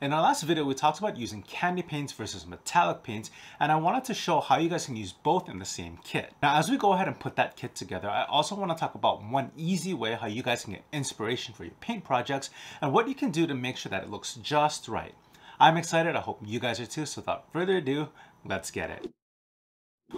In our last video, we talked about using candy paints versus metallic paints, and I wanted to show how you guys can use both in the same kit. Now, as we go ahead and put that kit together, I also want to talk about one easy way how you guys can get inspiration for your paint projects and what you can do to make sure that it looks just right. I'm excited, I hope you guys are too, so without further ado, let's get it.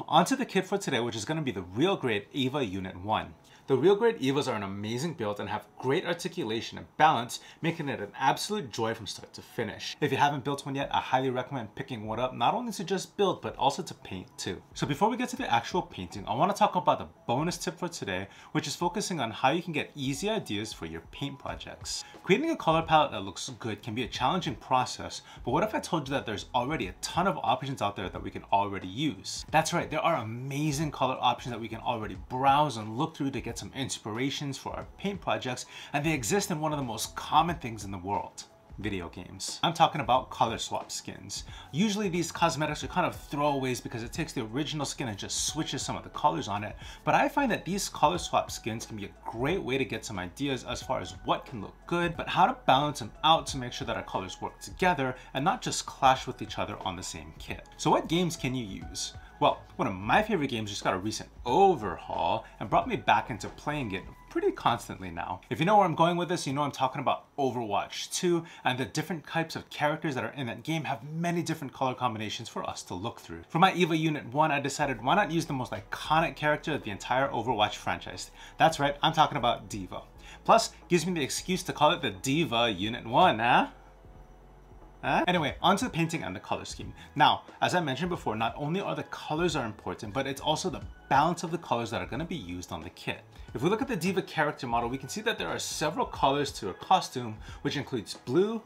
Onto the kit for today, which is going to be the Real Grade EVA Unit 1. The Real Grade EVAs are an amazing build and have great articulation and balance, making it an absolute joy from start to finish. If you haven't built one yet, I highly recommend picking one up, not only to just build, but also to paint too. So before we get to the actual painting, I want to talk about the bonus tip for today, which is focusing on how you can get easy ideas for your paint projects. Creating a color palette that looks good can be a challenging process, but what if I told you that there's already a ton of options out there that we can already use? That's right, there are amazing color options that we can already browse and look through to get some inspirations for our paint projects, and they exist in one of the most common things in the world: video games. I'm talking about color swap skins. Usually these cosmetics are kind of throwaways because it takes the original skin and just switches some of the colors on it, but I find that these color swap skins can be a great way to get some ideas as far as what can look good, but how to balance them out to make sure that our colors work together and not just clash with each other on the same kit. So what games can you use? Well, one of my favorite games just got a recent overhaul and brought me back into playing it pretty constantly now. If you know where I'm going with this, you know I'm talking about Overwatch 2, and the different types of characters that are in that game have many different color combinations for us to look through. For my EVA Unit 1, I decided why not use the most iconic character of the entire Overwatch franchise. That's right, I'm talking about DEVA. Plus, gives me the excuse to call it the DEVA Unit 1, huh? Anyway, onto the painting and the color scheme. Now, as I mentioned before, not only are the colors are important, but it's also the balance of the colors that are going to be used on the kit. If we look at the DEVA character model, we can see that there are several colors to her costume, which includes blue,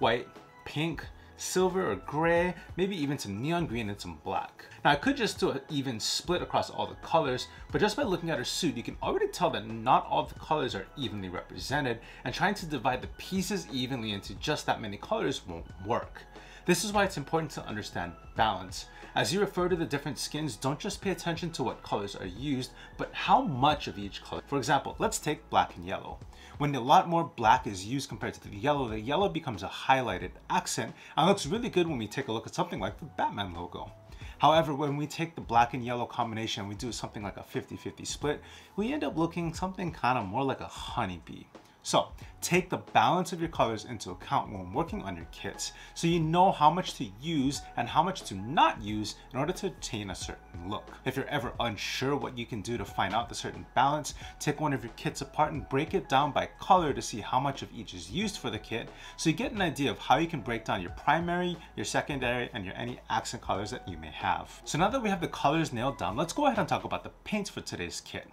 white, pink, silver or gray, maybe even some neon green and some black. Now I could just do an even split across all the colors, but just by looking at her suit, you can already tell that not all the colors are evenly represented, and trying to divide the pieces evenly into just that many colors won't work. This is why it's important to understand balance. As you refer to the different skins, don't just pay attention to what colors are used, but how much of each color. For example, let's take black and yellow. When a lot more black is used compared to the yellow becomes a highlighted accent and looks really good when we take a look at something like the Batman logo. However, when we take the black and yellow combination and we do something like a 50-50 split, we end up looking something kind of more like a honeybee. So take the balance of your colors into account when working on your kits, so you know how much to use and how much to not use in order to attain a certain look. If you're ever unsure what you can do to find out the certain balance, take one of your kits apart and break it down by color to see how much of each is used for the kit, so you get an idea of how you can break down your primary, your secondary, and your any accent colors that you may have. So now that we have the colors nailed down, let's go ahead and talk about the paints for today's kit.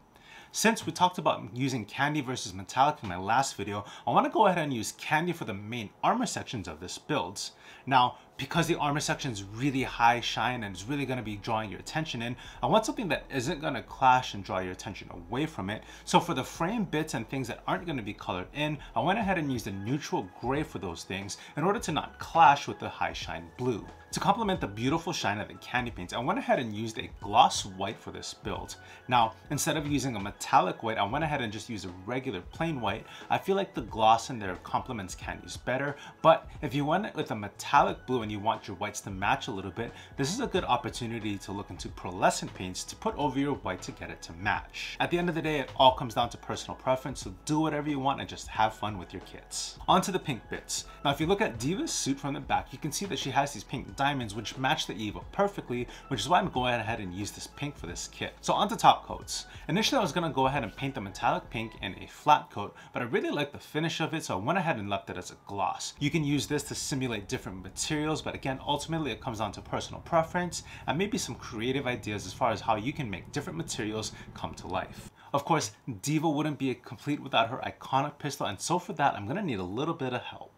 Since we talked about using candy versus metallic in my last video, I want to go ahead and use candy for the main armor sections of this build. Now, because the armor section is really high shine and is really going to be drawing your attention in, I want something that isn't going to clash and draw your attention away from it. So for the frame bits and things that aren't going to be colored in, I went ahead and used a neutral gray for those things in order to not clash with the high shine blue. To complement the beautiful shine of the candy paints, I went ahead and used a gloss white for this build. Now, instead of using a metallic white, I went ahead and just used a regular plain white. I feel like the gloss in there complements candies better, but if you went with a metallic blue and you want your whites to match a little bit, this is a good opportunity to look into pearlescent paints to put over your white to get it to match. At the end of the day, it all comes down to personal preference, so do whatever you want and just have fun with your kits. On to the pink bits. Now, if you look at DEVA's suit from the back, you can see that she has these pink diamonds which match the EVA perfectly, which is why I'm going ahead and use this pink for this kit. So on to top coats. Initially, I was going to go ahead and paint the metallic pink in a flat coat, but I really like the finish of it, so I went ahead and left it as a gloss. You can use this to simulate different materials, but again, ultimately it comes down to personal preference and maybe some creative ideas as far as how you can make different materials come to life. Of course, DEVA wouldn't be complete without her iconic pistol, and so for that, I'm going to need a little bit of help.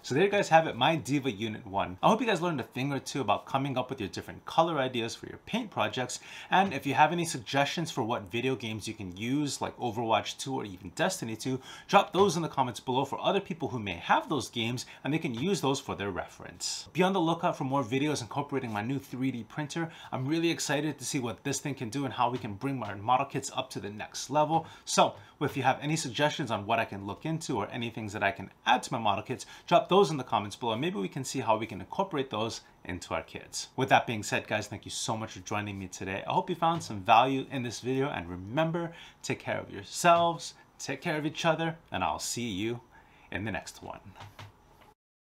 So there you guys have it, my DEVA Unit 1. I hope you guys learned a thing or two about coming up with your different color ideas for your paint projects. And if you have any suggestions for what video games you can use, like Overwatch 2 or even Destiny 2, drop those in the comments below for other people who may have those games and they can use those for their reference. Be on the lookout for more videos incorporating my new 3D printer. I'm really excited to see what this thing can do and how we can bring my model kits up to the next level. So if you have any suggestions on what I can look into or any things that I can add to my model kits, drop those in the comments below. Maybe we can see how we can incorporate those into our kits. With that being said, guys, thank you so much for joining me today. I hope you found some value in this video, and remember, take care of yourselves, take care of each other, and I'll see you in the next one.